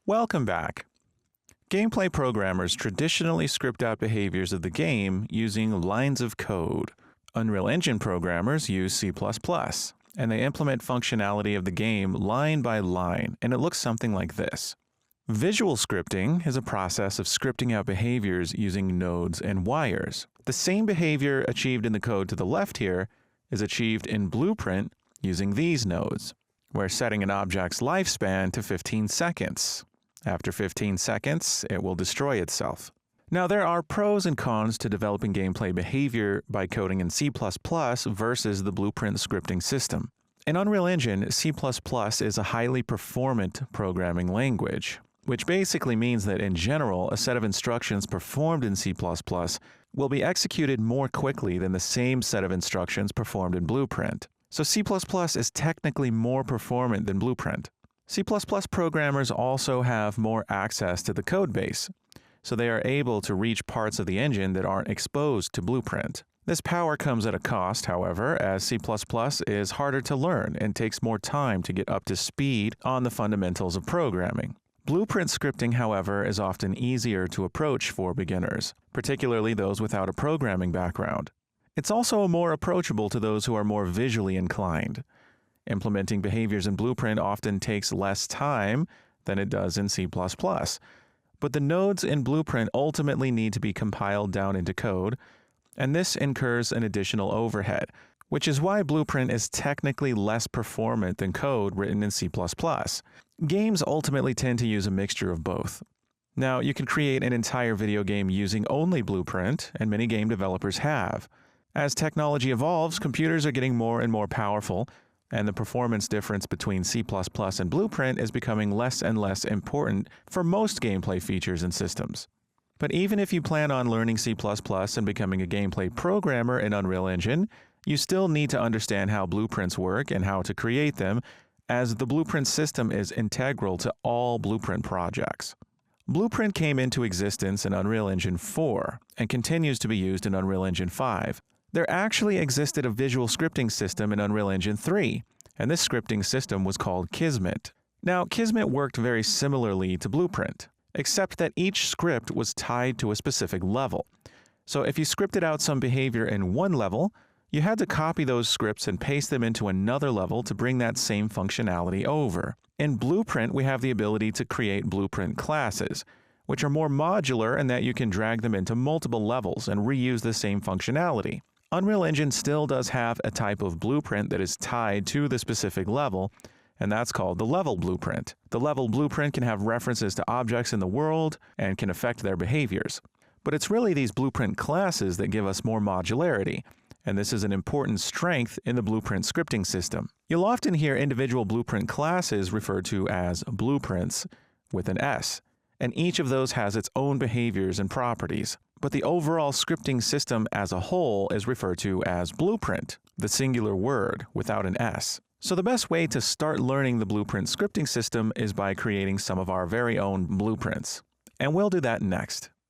Welcome back. Gameplay programmers traditionally script out behaviors of the game using lines of code. Unreal Engine programmers use C++, and they implement functionality of the game line by line, and it looks something like this. Visual scripting is a process of scripting out behaviors using nodes and wires. The same behavior achieved in the code to the left here is achieved in Blueprint using these nodes. We're setting an object's lifespan to 15 seconds. After 15 seconds, it will destroy itself. Now, there are pros and cons to developing gameplay behavior by coding in C++ versus the Blueprint scripting system. In Unreal Engine, C++ is a highly performant programming language, which basically means that in general, a set of instructions performed in C++ will be executed more quickly than the same set of instructions performed in Blueprint. So C++ is technically more performant than Blueprint. C++ programmers also have more access to the codebase, so they are able to reach parts of the engine that aren't exposed to Blueprint. This power comes at a cost, however, as C++ is harder to learn and takes more time to get up to speed on the fundamentals of programming. Blueprint scripting, however, is often easier to approach for beginners, particularly those without a programming background. It's also more approachable to those who are more visually inclined. Implementing behaviors in Blueprint often takes less time than it does in C++, but the nodes in Blueprint ultimately need to be compiled down into code, and this incurs an additional overhead, which is why Blueprint is technically less performant than code written in C++. Games ultimately tend to use a mixture of both. Now, you can create an entire video game using only Blueprint, and many game developers have. As technology evolves, computers are getting more and more powerful, and the performance difference between C++ and Blueprint is becoming less and less important for most gameplay features and systems. But even if you plan on learning C++ and becoming a gameplay programmer in Unreal Engine, you still need to understand how blueprints work and how to create them, as the Blueprint system is integral to all Blueprint projects. Blueprint came into existence in Unreal Engine 4 and continues to be used in Unreal Engine 5. There actually existed a visual scripting system in Unreal Engine 3, and this scripting system was called Kismet. Now, Kismet worked very similarly to Blueprint, except that each script was tied to a specific level. So if you scripted out some behavior in one level, you had to copy those scripts and paste them into another level to bring that same functionality over. In Blueprint, we have the ability to create Blueprint classes, which are more modular in that you can drag them into multiple levels and reuse the same functionality. Unreal Engine still does have a type of blueprint that is tied to the specific level, and that's called the level blueprint. The level blueprint can have references to objects in the world and can affect their behaviors. But it's really these blueprint classes that give us more modularity, and this is an important strength in the Blueprint scripting system. You'll often hear individual blueprint classes referred to as blueprints with an S, and each of those has its own behaviors and properties. But the overall scripting system as a whole is referred to as Blueprint, the singular word without an S. So the best way to start learning the Blueprint scripting system is by creating some of our very own blueprints. And we'll do that next.